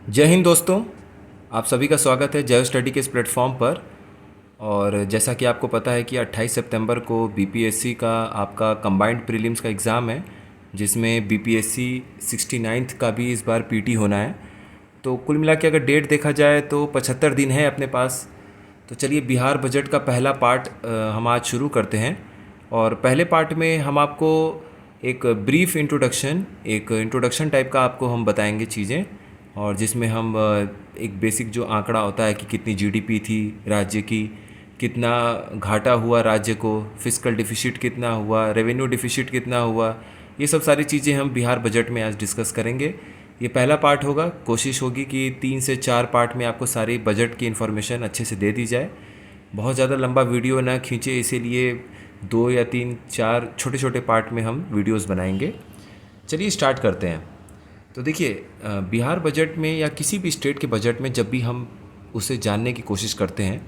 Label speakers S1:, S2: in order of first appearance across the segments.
S1: जय हिंद दोस्तों। आप सभी का स्वागत है जय स्टडी के इस प्लेटफॉर्म पर। और जैसा कि आपको पता है कि 28 सितंबर को बीपीएससी का आपका कंबाइंड प्रीलिम्स का एग्ज़ाम है, जिसमें बीपीएससी 69th का भी इस बार पीटी होना है। तो कुल मिला के अगर डेट देखा जाए तो 75 दिन है अपने पास। तो चलिए बिहार बजट का पहला पार्ट हम आज शुरू करते हैं। और पहले पार्ट में हम आपको एक ब्रीफ एक इंट्रोडक्शन टाइप का आपको हम बताएंगे चीज़ें, और जिसमें हम एक बेसिक जो आंकड़ा होता है कि कितनी जीडीपी थी राज्य की, कितना घाटा हुआ राज्य को, फिस्कल डिफिसिट कितना हुआ, रेवेन्यू डिफिसिट कितना हुआ, ये सब सारी चीज़ें हम बिहार बजट में आज डिस्कस करेंगे। ये पहला पार्ट होगा। कोशिश होगी कि 3 से 4 पार्ट में आपको सारी बजट की इन्फॉर्मेशन अच्छे से दे दी जाए। बहुत ज़्यादा लंबा वीडियो ना खींचे, इसीलिए 2 या 3 4 छोटे छोटे पार्ट में हम वीडियोस बनाएंगे। चलिए स्टार्ट करते हैं। तो देखिए, बिहार बजट में या किसी भी स्टेट के बजट में जब भी हम उसे जानने की कोशिश करते हैं,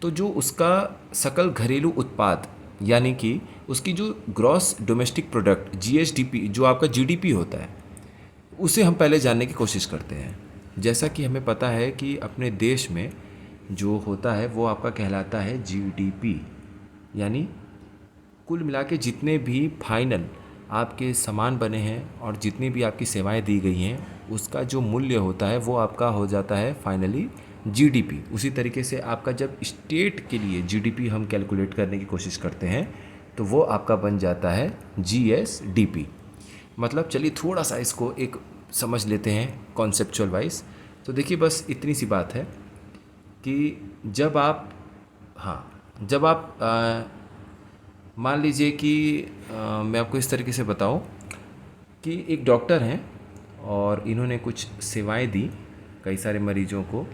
S1: तो जो उसका सकल घरेलू उत्पाद यानी कि उसकी जो ग्रॉस डोमेस्टिक प्रोडक्ट जीएसडीपी, जो आपका जीडीपी होता है, उसे हम पहले जानने की कोशिश करते हैं। जैसा कि हमें पता है कि अपने देश में जो होता है वो आपका कहलाता है जीडीपी, यानी कुल मिला के जितने भी फाइनल आपके सामान बने हैं और जितनी भी आपकी सेवाएं दी गई हैं, उसका जो मूल्य होता है वो आपका हो जाता है फाइनली जीडीपी। उसी तरीके से आपका जब स्टेट के लिए जीडीपी हम कैलकुलेट करने की कोशिश करते हैं तो वो आपका बन जाता है जीएसडीपी। मतलब चलिए थोड़ा सा इसको एक समझ लेते हैं कॉन्सेप्चुअल वाइज। तो देखिए, बस इतनी सी बात है कि जब आप जब आप मान लीजिए कि मैं आपको इस तरीके से बताऊं कि एक डॉक्टर हैं और इन्होंने कुछ सेवाएं दी कई सारे मरीजों को,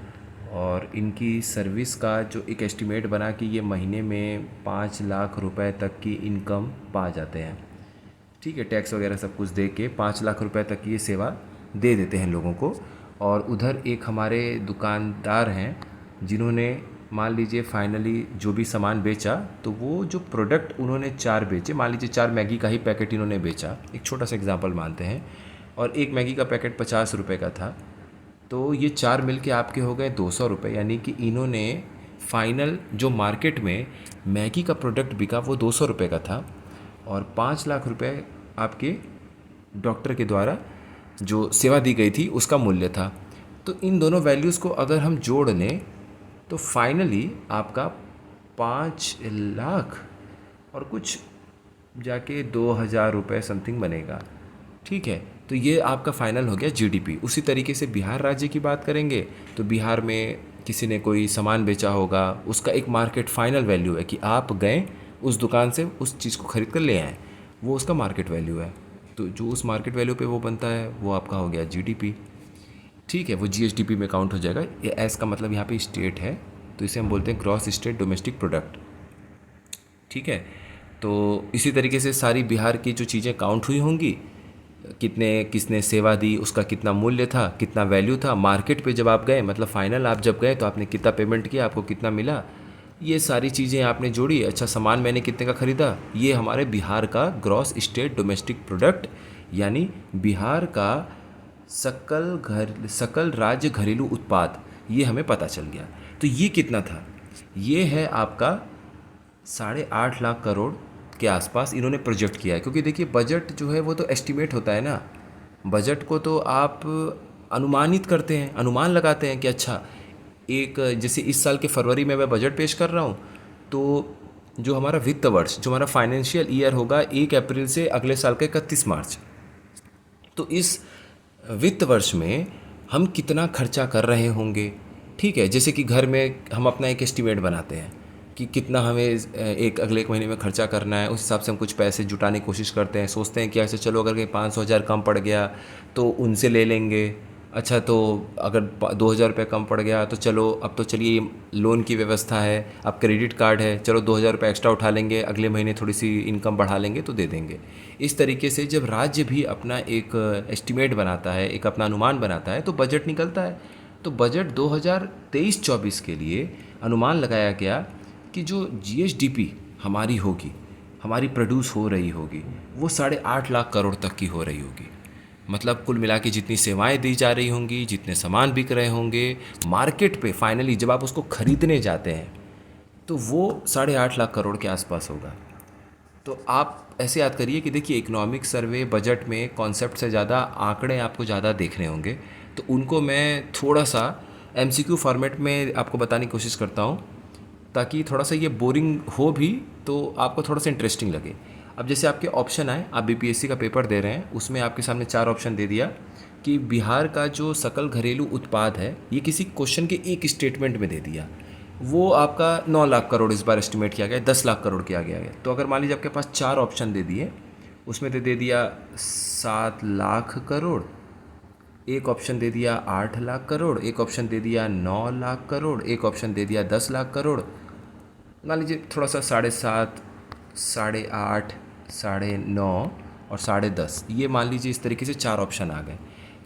S1: और इनकी सर्विस का जो एक एस्टिमेट बना कि ये महीने में 5 लाख रुपए तक की इनकम पा जाते हैं। ठीक है, टैक्स वगैरह सब कुछ दे के 5 लाख रुपए तक की ये सेवा दे देते हैं लोगों को। और उधर एक हमारे दुकानदार हैं जिन्होंने मान लीजिए फाइनली जो भी सामान बेचा, तो वो जो प्रोडक्ट उन्होंने 4 बेचे, मान लीजिए 4 मैगी का ही पैकेट इन्होंने बेचा, एक छोटा सा एग्जांपल मानते हैं, और एक मैगी का पैकेट 50 रुपये का था, तो ये 4 मिल के आपके हो गए 200 रुपये। यानी कि इन्होंने फाइनल जो मार्केट में मैगी का प्रोडक्ट बिका वो 200 रुपये का था, और 5 लाख रुपये आपके डॉक्टर के द्वारा जो सेवा दी गई थी उसका मूल्य था। तो इन दोनों वैल्यूज़ को अगर हम जोड़ लें तो फाइनली आपका 5 लाख और कुछ जाके 2,000 रुपये समथिंग बनेगा। ठीक है, तो ये आपका फाइनल हो गया जीडीपी। उसी तरीके से बिहार राज्य की बात करेंगे तो बिहार में किसी ने कोई सामान बेचा होगा, उसका एक मार्केट फाइनल वैल्यू है कि आप गए उस दुकान से उस चीज़ को ख़रीद कर ले आए, वो उसका मार्केट वैल्यू है। तो जो उस मार्केट वैल्यू पे वो बनता है वो आपका हो गया जीडीपी। ठीक है, वो जीएसडीपी में काउंट हो जाएगा। ये एस का मतलब यहाँ पे स्टेट है, तो इसे हम बोलते हैं ग्रॉस स्टेट डोमेस्टिक प्रोडक्ट। ठीक है, तो इसी तरीके से सारी बिहार की जो चीज़ें काउंट हुई होंगी, कितने किसने सेवा दी, उसका कितना मूल्य था, कितना वैल्यू था, मार्केट पे जब आप गए मतलब फाइनल आप जब गए तो आपने कितना पेमेंट किया, आपको कितना मिला, ये सारी चीज़ें आपने जोड़ी। अच्छा, सामान मैंने कितने का ख़रीदा, ये हमारे बिहार का ग्रॉस स्टेट डोमेस्टिक प्रोडक्ट यानी बिहार का सकल राज्य घरेलू उत्पाद, ये हमें पता चल गया। तो ये कितना था, ये है आपका 8.5 लाख करोड़ के आसपास इन्होंने प्रोजेक्ट किया है। क्योंकि देखिए बजट जो है वो तो एस्टिमेट होता है ना, बजट को तो आप अनुमानित करते हैं, अनुमान लगाते हैं कि अच्छा एक जैसे इस साल के फरवरी में मैं बजट पेश कर रहा हूँ, तो जो हमारा वित्त वर्ष, जो हमारा फाइनेंशियल ईयर होगा 1 अप्रैल से अगले साल का 31 मार्च, तो इस वित्त वर्ष में हम कितना खर्चा कर रहे होंगे। ठीक है, जैसे कि घर में हम अपना एक एस्टिमेट बनाते हैं कि कितना हमें एक महीने में खर्चा करना है, उस हिसाब से हम कुछ पैसे जुटाने की कोशिश करते हैं। सोचते हैं कि ऐसे चलो अगर कहीं 500,000 कम पड़ गया तो उनसे ले लेंगे। अच्छा, तो अगर 2,000 रुपये कम पड़ गया तो चलो अब तो चलिए लोन की व्यवस्था है, अब क्रेडिट कार्ड है, चलो 2,000 रुपये एक्स्ट्रा उठा लेंगे, अगले महीने थोड़ी सी इनकम बढ़ा लेंगे तो दे देंगे। इस तरीके से जब राज्य भी अपना एक एस्टिमेट बनाता है, एक अपना अनुमान बनाता है, तो बजट निकलता है। तो बजट 2023-24 के लिए अनुमान लगाया गया कि जो जीएसडीपी हमारी होगी, हमारी प्रोड्यूस हो रही होगी, वो 8.5 लाख करोड़ तक की हो रही होगी। मतलब कुल मिला के जितनी सेवाएं दी जा रही होंगी, जितने सामान बिक रहे होंगे मार्केट पे, फाइनली जब आप उसको ख़रीदने जाते हैं तो वो 8.5 लाख करोड़ के आसपास होगा। तो आप ऐसे याद करिए कि देखिए इकोनॉमिक सर्वे बजट में कॉन्सेप्ट से ज़्यादा आंकड़े आपको ज़्यादा देखने होंगे, तो उनको मैं थोड़ा सा एमसीक्यू फॉर्मेट में आपको बताने की कोशिश करता हूँ, ताकि थोड़ा सा ये बोरिंग हो भी तो आपको थोड़ा सा इंटरेस्टिंग लगे। अब जैसे आपके ऑप्शन आए, आप बीपीएससी का पेपर दे रहे हैं, उसमें आपके सामने 4 ऑप्शन दे दिया कि बिहार का जो सकल घरेलू उत्पाद है, ये किसी क्वेश्चन के एक स्टेटमेंट में दे दिया, वो आपका 9 लाख करोड़ इस बार एस्टिमेट किया गया है, 10 लाख करोड़ किया गया है। तो अगर मान लीजिए आपके पास 4 ऑप्शन दे दिए, उसमें दे दिया 7 लाख करोड़, एक ऑप्शन दे दिया 8 लाख करोड़, एक ऑप्शन दे दिया 9 लाख करोड़, एक ऑप्शन दे दिया 10 लाख करोड़, मान लीजिए थोड़ा सा 7.5, 8.5, 9.5 और 10.5, ये मान लीजिए इस तरीके से 4 ऑप्शन आ गए।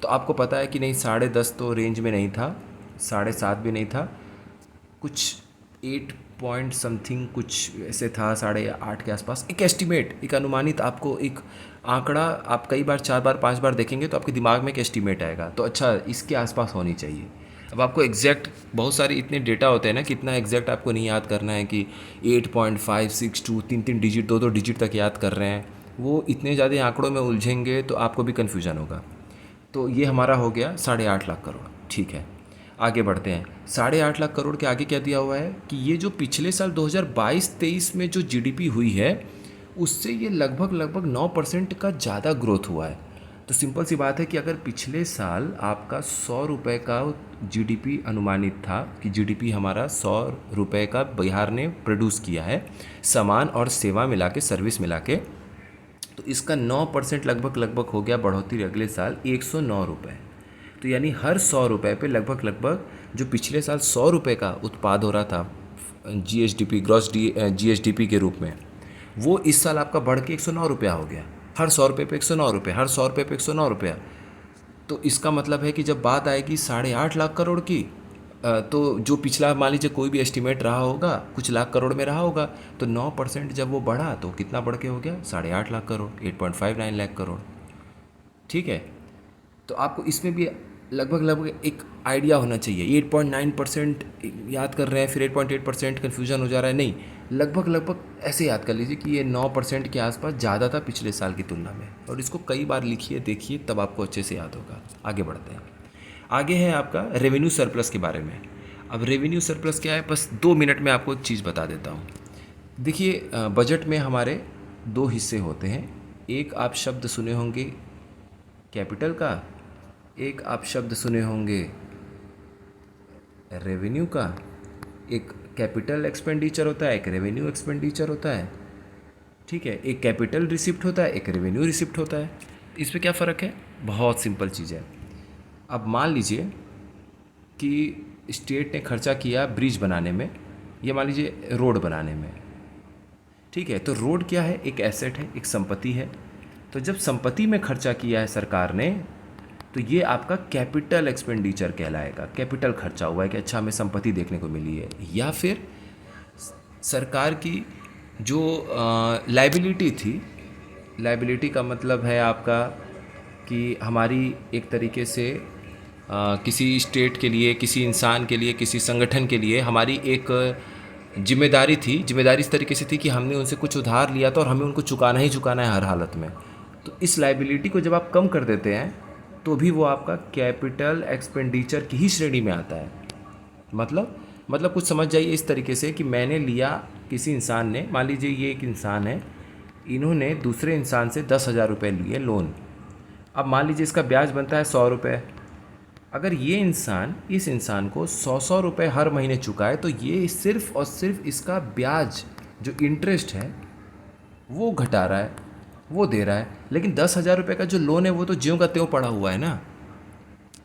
S1: तो आपको पता है कि नहीं 10.5 तो रेंज में नहीं था, 7.5 भी नहीं था, कुछ 8 पॉइंट समथिंग कुछ ऐसे था, 8.5 के आसपास, एक एस्टिमेट, एक अनुमानित, आपको एक आंकड़ा आप कई बार 4 बार 5 बार देखेंगे तो आपके दिमाग में एक एस्टिमेट आएगा, तो अच्छा इसके आसपास होनी चाहिए। अब आपको एग्जैक्ट बहुत सारे इतने डेटा होते हैं ना कि इतना एग्जैक्ट आपको नहीं याद करना है कि 8.562 3 डिजिट 2 डिजिट तक याद कर रहे हैं, वो इतने ज़्यादा आंकड़ों में उलझेंगे तो आपको भी कन्फ्यूज़न होगा। तो ये हमारा हो गया 8.5 लाख करोड़, ठीक है। आगे बढ़ते हैं, 8.5 लाख करोड़ के आगे क्या दिया हुआ है कि ये जो पिछले साल 2022-23 में जो जीडीपी हुई है, उससे ये लगभग 9% का ज़्यादा ग्रोथ हुआ है। तो सिंपल सी बात है कि अगर पिछले साल आपका 100 रुपये का जीडीपी अनुमानित था कि जीडीपी हमारा 100 रुपये का बिहार ने प्रोड्यूस किया है, सामान और सेवा मिला के, सर्विस मिला के, तो इसका 9% लगभग हो गया बढ़ोतरी अगले साल 109 रुपये। तो यानी हर 100 रुपये पे लगभग जो पिछले साल 100 रुपये का उत्पाद हो रहा था जीएसडीपी, ग्रॉस जीएसडीपी के रूप में, वो इस साल आपका बढ़ के 109 रुपया हो गया। हर 100 रुपये पे 109 रुपये, हर 100 रुपये पे 109 रुपया। तो इसका मतलब है कि जब बात आएगी 8.5 लाख करोड़ की, तो जो पिछला मान लीजिए कोई भी एस्टिमेट रहा होगा कुछ लाख करोड़ में रहा होगा, तो 9% जब वो बढ़ा तो कितना बढ़ के हो गया 8.5 लाख करोड़, 8.59 लाख करोड़, ठीक है। तो आपको इसमें भी लगभग एक आइडिया होना चाहिए। 8.9% याद कर रहे हैं फिर 8.8% कन्फ्यूजन हो जा रहा है, नहीं, लगभग ऐसे याद कर लीजिए कि ये 9% के आसपास ज़्यादा था पिछले साल की तुलना में, और इसको कई बार लिखिए, देखिए, तब आपको अच्छे से याद होगा। आगे बढ़ते हैं, आगे है आपका रेवेन्यू सरप्लस के बारे में। अब रेवेन्यू सरप्लस क्या है, बस 2 मिनट में आपको एक चीज़ बता देता हूँ। देखिए बजट में हमारे 2 हिस्से होते हैं, एक आप शब्द सुने होंगे कैपिटल का, एक आप शब्द सुने होंगे रेवेन्यू का। एक कैपिटल एक्सपेंडिचर होता है, एक रेवेन्यू एक्सपेंडिचर होता है, ठीक है। एक कैपिटल रिसिप्ट होता है, एक रेवेन्यू रिसिप्ट होता है। इस पे क्या फ़र्क है, बहुत सिंपल चीज़ है। अब मान लीजिए कि स्टेट ने खर्चा किया ब्रिज बनाने में, या मान लीजिए रोड बनाने में, ठीक है। तो रोड क्या है, एक एसेट है, एक संपत्ति है। तो जब संपत्ति में खर्चा किया है सरकार ने, तो ये आपका कैपिटल एक्सपेंडिचर कहलाएगा, कैपिटल खर्चा हुआ है कि अच्छा हमें संपत्ति देखने को मिली है। या फिर सरकार की जो लाइबिलिटी थी, लाइबिलिटी का मतलब है आपका कि हमारी एक तरीके से किसी स्टेट के लिए, किसी इंसान के लिए, किसी संगठन के लिए हमारी एक जिम्मेदारी थी। जिम्मेदारी इस तरीके से थी कि हमने उनसे कुछ उधार लिया था और हमें उनको चुकाना ही चुकाना है हर हालत में। तो इस लाइबिलिटी को जब आप कम कर देते हैं तो भी वो आपका कैपिटल एक्सपेंडिचर की ही श्रेणी में आता है। मतलब कुछ समझ जाइए इस तरीके से कि मैंने लिया, किसी इंसान ने, मान लीजिए ये एक इंसान है, इन्होंने दूसरे इंसान से 10,000 रुपये लिए लोन। अब मान लीजिए इसका ब्याज बनता है 100 रुपये। अगर ये इंसान इस इंसान को 100 रुपये हर महीने चुकाए, तो ये सिर्फ़ और सिर्फ इसका ब्याज जो इंटरेस्ट है वो घटा रहा है, वो दे रहा है। लेकिन 10,000 रुपये का जो लोन है वो तो ज्यों का त्यों पड़ा हुआ है ना।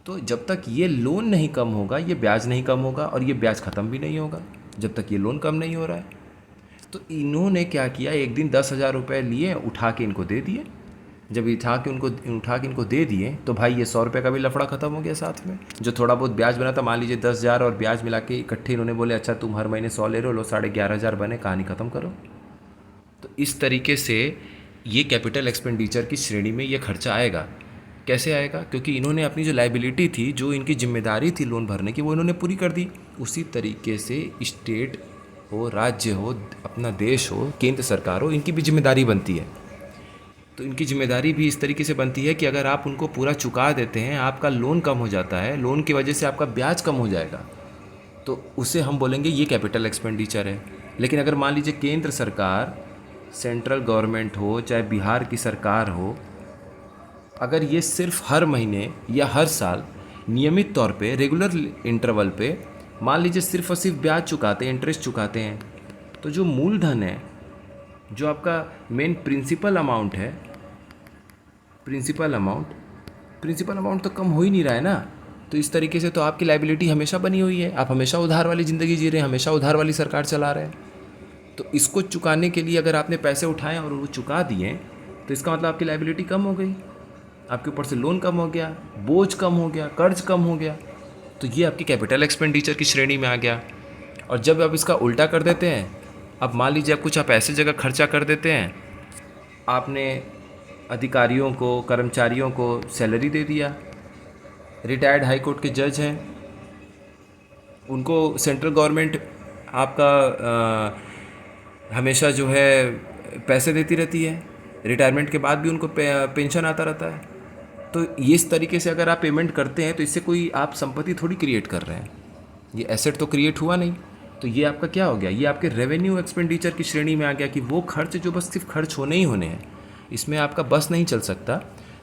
S1: तो जब तक ये लोन नहीं कम होगा, ये ब्याज नहीं कम होगा, और ये ब्याज ख़त्म भी नहीं होगा जब तक ये लोन कम नहीं हो रहा है। तो इन्होंने क्या किया, एक दिन 10,000 रुपये लिए, उठा के इनको दे दिए। जब उठा के इनको दे दिए तो भाई ये 100 रुपये का भी लफड़ा ख़त्म हो गया। साथ में जो थोड़ा बहुत ब्याज बना था, मान लीजिए 10,000 और ब्याज मिला के इकट्ठे इन्होंने बोले अच्छा तुम हर महीने 100 ले रहे हो, लो 11,500 बने, कहानी ख़त्म करो। तो इस तरीके से ये कैपिटल एक्सपेंडिचर की श्रेणी में ये खर्चा आएगा। कैसे आएगा? क्योंकि इन्होंने अपनी जो लाइबिलिटी थी, जो इनकी जिम्मेदारी थी लोन भरने की, वो इन्होंने पूरी कर दी। उसी तरीके से स्टेट हो, राज्य हो, अपना देश हो, केंद्र सरकार हो, इनकी भी जिम्मेदारी बनती है। तो इनकी जिम्मेदारी भी इस तरीके से बनती है कि अगर आप उनको पूरा चुका देते हैं, आपका लोन कम हो जाता है, लोन की वजह से आपका ब्याज कम हो जाएगा, तो उसे हम बोलेंगे ये कैपिटल एक्सपेंडिचर है। लेकिन अगर मान लीजिए केंद्र सरकार, सेंट्रल गवर्नमेंट हो, चाहे बिहार की सरकार हो, अगर ये सिर्फ हर महीने या हर साल नियमित तौर पे, रेगुलर इंटरवल पे, मान लीजिए सिर्फ और सिर्फ ब्याज चुकाते हैं, इंटरेस्ट चुकाते हैं, तो जो मूलधन है, जो आपका मेन प्रिंसिपल अमाउंट है, प्रिंसिपल अमाउंट तो कम हो ही नहीं रहा है ना। तो इस तरीके से तो आपकी लाइबिलिटी हमेशा बनी हुई है, आप हमेशा उधार वाली ज़िंदगी जी रहे हैं, हमेशा उधार वाली सरकार चला रहे हैं। तो इसको चुकाने के लिए अगर आपने पैसे उठाए और वो चुका दिए, तो इसका मतलब आपकी लाइबिलिटी कम हो गई, आपके ऊपर से लोन कम हो गया, बोझ कम हो गया, कर्ज कम हो गया। तो ये आपकी कैपिटल एक्सपेंडिचर की श्रेणी में आ गया। और जब आप इसका उल्टा कर देते हैं, अब मान लीजिए आप ऐसे जगह खर्चा कर देते हैं, आपने अधिकारियों को, कर्मचारियों को सैलरी दे दिया, रिटायर्ड हाई कोर्ट के जज हैं, उनको सेंट्रल गवर्नमेंट आपका हमेशा जो है पैसे देती रहती है, रिटायरमेंट के बाद भी उनको पेंशन आता रहता है। तो ये इस तरीके से अगर आप पेमेंट करते हैं, तो इससे कोई आप संपत्ति थोड़ी क्रिएट कर रहे हैं, ये एसेट तो क्रिएट हुआ नहीं। तो ये आपका क्या हो गया? ये आपके रेवेन्यू एक्सपेंडिचर की श्रेणी में आ गया कि वो खर्च जो बस सिर्फ खर्च होने ही होने हैं, इसमें आपका बस नहीं चल सकता।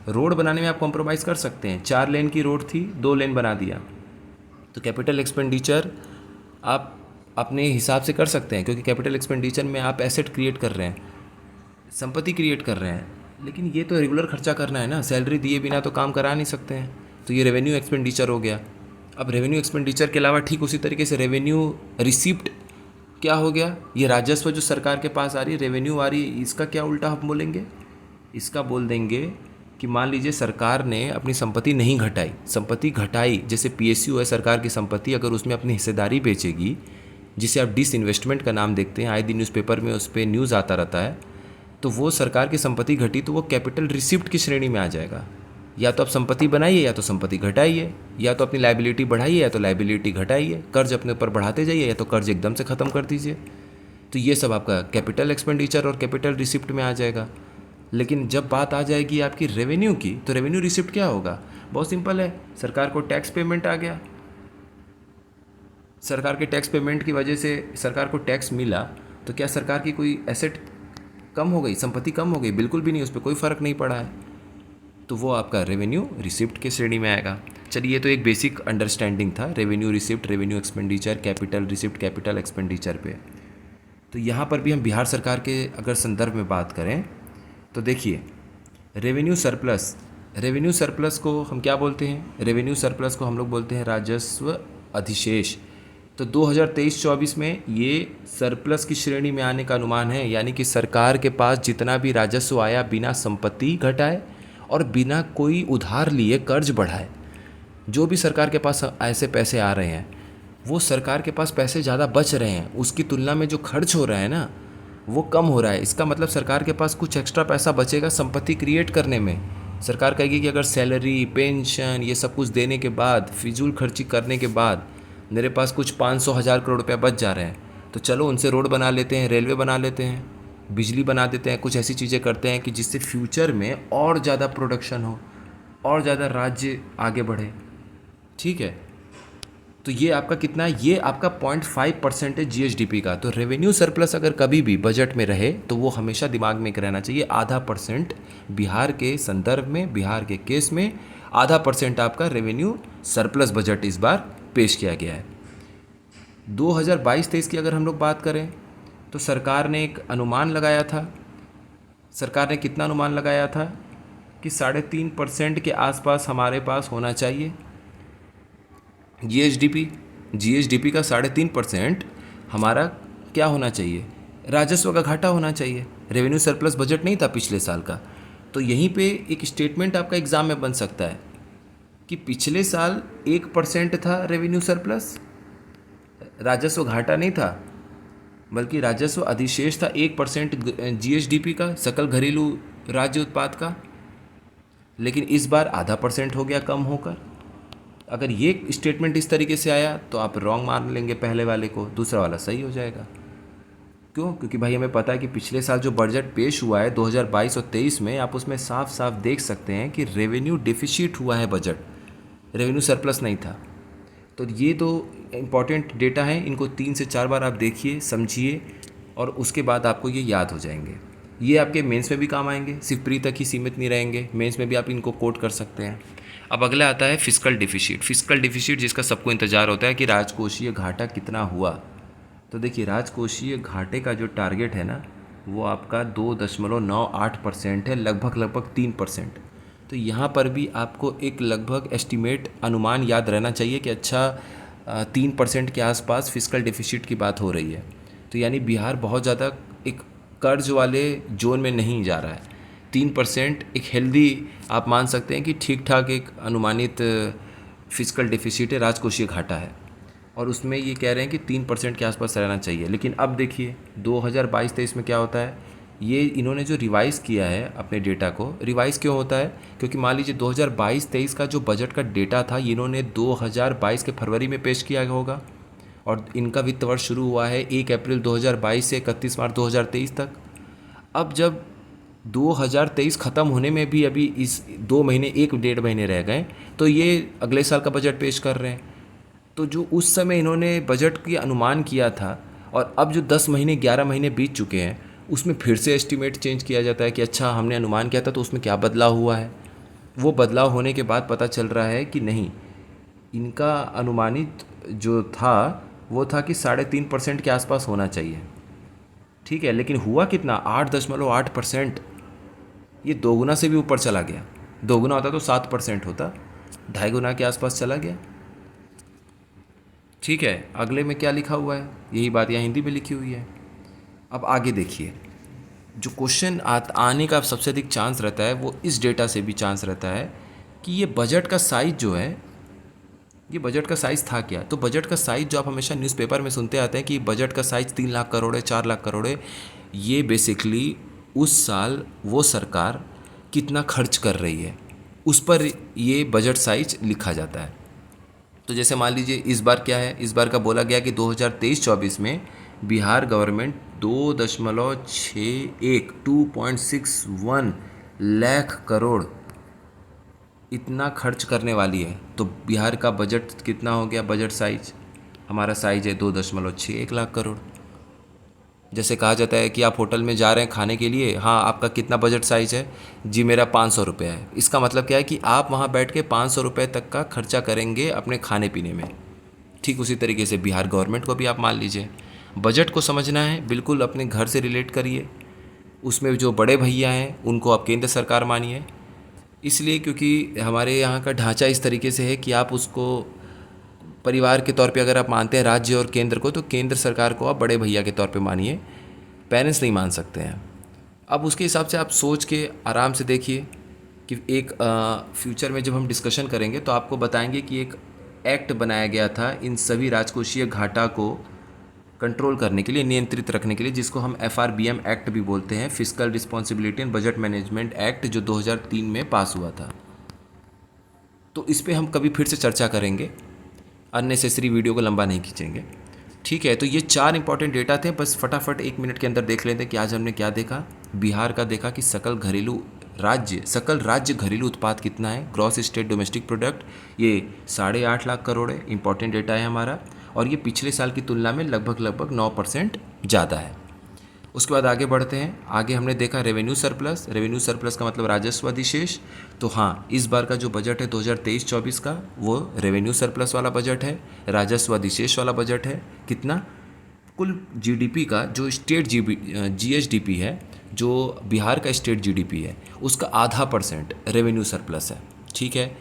S1: रोड बनाने में आप कॉम्प्रोमाइज़ कर सकते हैं, 4 लेन की रोड थी, 2 लेन बना दिया। तो कैपिटल एक्सपेंडिचर आप अपने हिसाब से कर सकते हैं, क्योंकि कैपिटल एक्सपेंडिचर में आप एसेट क्रिएट कर रहे हैं, संपत्ति क्रिएट कर रहे हैं। लेकिन ये तो रेगुलर खर्चा करना है ना, सैलरी दिए बिना तो काम करा नहीं सकते हैं। तो ये रेवेन्यू एक्सपेंडिचर हो गया। अब रेवेन्यू एक्सपेंडिचर के अलावा ठीक उसी तरीके से रेवेन्यू रिसिप्ट क्या हो गया? ये राजस्व जो सरकार के पास आ रही है, रेवेन्यू आ रही है, इसका क्या उल्टा हम बोलेंगे? इसका बोल देंगे कि मान लीजिए सरकार ने अपनी संपत्ति नहीं घटाई, संपत्ति घटाई, जैसे पीएसयू है सरकार की संपत्ति, अगर उसमें अपनी हिस्सेदारी बेचेगी, जिसे आप डिसइन्वेस्टमेंट का नाम देखते हैं, आए दिन न्यूज़पेपर में उस पर न्यूज़ आता रहता है, तो वो सरकार की संपत्ति घटी तो वो कैपिटल रिसिप्ट की श्रेणी में आ जाएगा। या तो आप संपत्ति बनाइए या तो संपत्ति घटाइए, या तो अपनी लाइबिलिटी बढ़ाइए या तो लाइबिलिटी घटाइए, कर्ज अपने ऊपर बढ़ाते जाइए या तो कर्ज एकदम से ख़त्म कर दीजिए। तो ये सब आपका कैपिटल एक्सपेंडिचर और कैपिटल रिसिप्ट में आ जाएगा। लेकिन जब बात आ जाएगी आपकी रेवेन्यू की, तो रेवेन्यू रिसिप्ट क्या होगा? बहुत सिंपल है, सरकार को टैक्स पेमेंट आ गया, सरकार के टैक्स पेमेंट की वजह से सरकार को टैक्स मिला, तो क्या सरकार की कोई एसेट कम हो गई, संपत्ति कम हो गई? बिल्कुल भी नहीं, उस पर कोई फ़र्क नहीं पड़ा है। तो वो आपका रेवेन्यू रिसिप्ट के श्रेणी में आएगा। चलिए, ये तो एक बेसिक अंडरस्टैंडिंग था revenue receipt, revenue expenditure, capital receipt, capital expenditure पे। तो यहाँ पर भी हम बिहार सरकार के अगर संदर्भ में बात करें, तो देखिए रेवेन्यू सरप्लस, रेवेन्यू सरप्लस को हम क्या बोलते हैं? रेवेन्यू सरप्लस को हम लोग बोलते हैं राजस्व अधिशेष। तो 2023-24 में ये सरप्लस की श्रेणी में आने का अनुमान है, यानी कि सरकार के पास जितना भी राजस्व आया बिना संपत्ति घटाए और बिना कोई उधार लिए कर्ज बढ़ाए, जो भी सरकार के पास ऐसे पैसे आ रहे हैं, वो सरकार के पास पैसे ज़्यादा बच रहे हैं, उसकी तुलना में जो खर्च हो रहा है ना, वो कम हो रहा है। इसका मतलब सरकार के पास कुछ एक्स्ट्रा पैसा बचेगा संपत्ति क्रिएट करने में। सरकार कहेगी कि अगर सैलरी, पेंशन, ये सब कुछ देने के बाद, फिजूल खर्ची करने के बाद मेरे पास कुछ 500,000 करोड़ रुपया बच जा रहे हैं, तो चलो उनसे रोड बना लेते हैं, रेलवे बना लेते हैं, बिजली बना देते हैं, कुछ ऐसी चीज़ें करते हैं कि जिससे फ्यूचर में और ज़्यादा प्रोडक्शन हो, और ज़्यादा राज्य आगे बढ़े। ठीक है, तो ये आपका कितना है? ये आपका 0.5% है जीएसडीपी का। तो रेवेन्यू सरप्लस अगर कभी भी बजट में रहे, तो वो हमेशा दिमाग में रहना चाहिए, %0.5 बिहार के संदर्भ में, बिहार के केस में %0.5 आपका रेवेन्यू सरप्लस बजट इस बार पेश किया गया है। 2022-23 की अगर हम लोग बात करें, तो सरकार ने एक अनुमान लगाया था। सरकार ने कितना अनुमान लगाया था? कि 3.5% के आसपास हमारे पास होना चाहिए जीएसडीपी का 3.5% हमारा क्या होना चाहिए? राजस्व का घाटा होना चाहिए। रेवेन्यू सरप्लस बजट नहीं था पिछले साल का। तो यहीं पे एक स्टेटमेंट आपका एग्ज़ाम में बन सकता है कि पिछले साल 1% था रेवेन्यू सरप्लस, राजस्व घाटा नहीं था, बल्कि राजस्व अधिशेष था 1% जीएसडीपी का, सकल घरेलू राज्य उत्पाद का। लेकिन इस बार आधा % हो गया कम होकर। अगर ये स्टेटमेंट इस तरीके से आया तो आप रॉन्ग मान लेंगे पहले वाले को, दूसरा वाला सही हो जाएगा। क्यों? क्योंकि भाई हमें पता है कि पिछले साल जो बजट पेश हुआ है 2022 और 23 में, आप उसमें साफ साफ देख सकते हैं कि रेवेन्यू डिफिसिट हुआ है, बजट रेवेन्यू सरप्लस नहीं था। तो ये तो इम्पॉर्टेंट डेटा है, इनको 3 से 4 बार आप देखिए, समझिए, और उसके बाद आपको ये याद हो जाएंगे। ये आपके मेंस में भी काम आएंगे, सिर्फ प्री तक ही सीमित नहीं रहेंगे, मेंस में भी आप इनको कोट कर सकते हैं। अब अगला आता है फिस्कल डिफिसिट। फिस्कल डिफिसिट जिसका सबको इंतजार होता है कि राजकोषीय घाटा कितना हुआ। तो देखिए, राजकोषीय घाटे का जो टारगेट है ना, वो आपका 2.98% है, लगभग 3%। तो यहाँ पर भी आपको एक लगभग एस्टिमेट, अनुमान याद रहना चाहिए कि अच्छा 3% के आसपास फिस्कल डिफिसिट की बात हो रही है। तो यानी बिहार बहुत ज़्यादा एक कर्ज वाले जोन में नहीं जा रहा है। 3% एक हेल्दी, आप मान सकते हैं कि ठीक ठाक एक अनुमानित फिस्कल डिफिसिट है, राजकोषीय घाटा है, और उसमें ये कह रहे हैं कि 3% के आसपास रहना चाहिए। लेकिन अब देखिए 2022-23 में क्या होता है, ये इन्होंने जो रिवाइज़ किया है अपने डेटा को, रिवाइज़ क्यों होता है? क्योंकि मान लीजिए 2022-23 का जो बजट का डेटा था, ये इन्होंने 2022 के फरवरी में पेश किया होगा, और इनका वित्त वर्ष शुरू हुआ है 1 अप्रैल 2022 से 31 मार्च 2023 तक। अब जब 2023 ख़त्म होने में भी अभी इस 2 महीने, 1 डेढ़ महीने रह गए, तो ये अगले साल का बजट पेश कर रहे हैं। तो जो उस समय इन्होंने बजट की अनुमान किया था, और अब जो 10 महीने 11 महीने बीत चुके हैं, उसमें फिर से एस्टीमेट चेंज किया जाता है कि अच्छा हमने अनुमान किया था तो उसमें क्या बदलाव हुआ है। वो बदलाव होने के बाद पता चल रहा है कि नहीं, इनका अनुमानित जो था वो था कि 3.5% के आसपास होना चाहिए। ठीक है, लेकिन हुआ कितना? 8.8%। ये 2 गुना से भी ऊपर चला गया। 2 गुना होता तो 7% होता, 2.5 गुना के आसपास चला गया। ठीक है, अगले में क्या लिखा हुआ है, यही बात यहाँ हिंदी में लिखी हुई है। अब आगे देखिए, जो क्वेश्चन आने का सबसे अधिक चांस रहता है वो इस डेटा से भी चांस रहता है कि ये बजट का साइज जो है, ये बजट का साइज़ था क्या। तो बजट का साइज़ जो आप हमेशा न्यूज़पेपर में सुनते आते हैं कि बजट का साइज़ 3 लाख करोड़ है, 4 लाख करोड़ है, ये बेसिकली उस साल वो सरकार कितना खर्च कर रही है उस पर ये बजट साइज लिखा जाता है। तो जैसे मान लीजिए इस बार क्या है, इस बार का बोला गया कि 2023-24 में बिहार गवर्नमेंट 2.61 लाख करोड़ इतना खर्च करने वाली है। तो बिहार का बजट कितना हो गया? बजट साइज, हमारा साइज है 2.61 लाख करोड़। जैसे कहा जाता है कि आप होटल में जा रहे हैं खाने के लिए, हाँ आपका कितना बजट साइज है जी? मेरा 500 रुपये है। इसका मतलब क्या है कि आप वहाँ बैठ के 500 रुपये तक का खर्चा करेंगे अपने खाने पीने में। ठीक उसी तरीके से बिहार गवर्नमेंट को भी आप मान लीजिए, बजट को समझना है, बिल्कुल अपने घर से रिलेट करिए। उसमें जो बड़े भैया हैं उनको आप केंद्र सरकार मानिए, इसलिए क्योंकि हमारे यहाँ का ढांचा इस तरीके से है कि आप उसको परिवार के तौर पे अगर आप मानते हैं राज्य और केंद्र को, तो केंद्र सरकार को आप बड़े भैया के तौर पे मानिए, पेरेंट्स नहीं मान सकते हैं। अब उसके हिसाब से आप सोच के आराम से देखिए कि एक फ्यूचर में जब हम डिस्कशन करेंगे तो आपको बताएंगे कि एक एक्ट बनाया गया था इन सभी राजकोषीय घाटा को कंट्रोल करने के लिए, नियंत्रित रखने के लिए, जिसको हम FRBM एक्ट भी बोलते हैं, fiscal responsibility and budget management act, जो 2003 में पास हुआ था। तो इस पर हम कभी फिर से चर्चा करेंगे, अननेसेसरी वीडियो को लंबा नहीं खींचेंगे। ठीक है, तो ये 4 इंपॉर्टेंट डेटा थे, बस फटाफट 1 मिनट के अंदर देख लेते हैं कि आज हमने क्या देखा। बिहार का देखा कि सकल राज्य घरेलू उत्पाद कितना है, ग्रॉस स्टेट डोमेस्टिक प्रोडक्ट, ये 8.5 लाख करोड़ है, इंपॉर्टेंट डेटा है हमारा, और ये पिछले साल की तुलना में लगभग 9% ज़्यादा है। उसके बाद आगे बढ़ते हैं, आगे हमने देखा रेवेन्यू सरप्लस। रेवेन्यू सरप्लस का मतलब राजस्व अधिशेष। तो हाँ, इस बार का जो बजट है 2023-24 का, वो रेवेन्यू सरप्लस वाला बजट है, राजस्व अधिशेष वाला बजट है। कितना? कुल जीडीपी का जो स्टेट GSDP है, जो बिहार का स्टेट GDP है, उसका 0.5% रेवेन्यू सरप्लस है। ठीक है,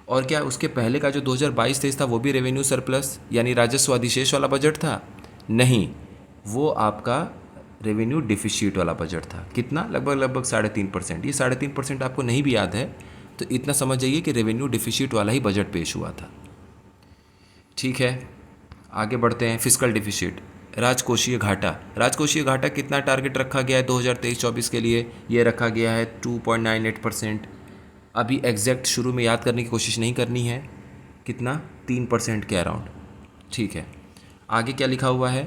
S1: और क्या उसके पहले का जो 2022-23 था वो भी रेवेन्यू सरप्लस यानी राजस्व अधिशेष वाला बजट था? नहीं, वो आपका रेवेन्यू डिफिसिट वाला बजट था। कितना? लगभग 3.5%। ये 3.5% आपको नहीं भी याद है तो इतना समझ जाइए कि रेवेन्यू डिफिसिट वाला ही बजट पेश हुआ था। ठीक है, आगे बढ़ते हैं। फिस्कल डिफिसिट, राजकोषीय घाटा। राजकोषीय घाटा कितना टारगेट रखा गया है 2023-24 के लिए? ये रखा गया है 2.98%। अभी एग्जैक्ट शुरू में याद करने की कोशिश नहीं करनी है, कितना 3% के अराउंड, ठीक है। आगे क्या लिखा हुआ है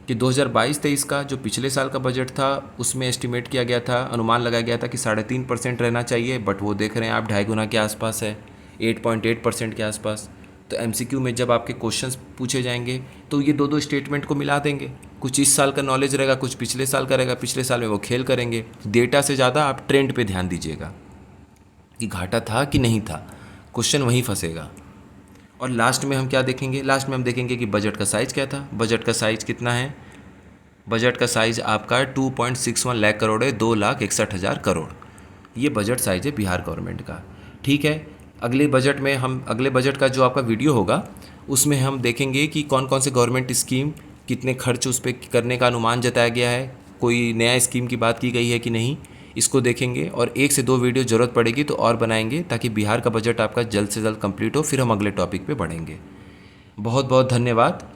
S1: कि 2022-23 का जो पिछले साल का बजट था उसमें एस्टिमेट किया गया था, अनुमान लगाया गया था कि 3.5% रहना चाहिए, बट वो देख रहे हैं आप 2.5 गुना के आसपास है, 8.8% के आसपास। तो एमसीक्यू में जब आपके क्वेश्चंस पूछे जाएंगे तो ये दो स्टेटमेंट को मिला देंगे, कुछ इस साल का नॉलेज रहेगा, कुछ पिछले साल का रहेगा, पिछले साल में वो खेल करेंगे। डेटा से ज़्यादा आप ट्रेंड पे ध्यान दीजिएगा कि घाटा था कि नहीं था, क्वेश्चन वहीं फंसेगा। और लास्ट में हम क्या देखेंगे, लास्ट में हम देखेंगे कि बजट का साइज़ क्या था। बजट का साइज़ कितना है, बजट का साइज़ आपका 2.61 लाख करोड़ है, 2,61,000 करोड़, ये बजट साइज़ है बिहार गवर्नमेंट का, ठीक है। अगले बजट में हम, अगले बजट का जो आपका वीडियो होगा उसमें हम देखेंगे कि कौन कौन से गवर्नमेंट स्कीम, कितने खर्च उस पर करने का अनुमान जताया गया है, कोई नया स्कीम की बात की गई है कि नहीं, इसको देखेंगे। और 1 से 2 वीडियो ज़रूरत पड़ेगी तो और बनाएंगे, ताकि बिहार का बजट आपका जल्द से जल्द कंप्लीट हो, फिर हम अगले टॉपिक पे बढ़ेंगे। बहुत बहुत धन्यवाद।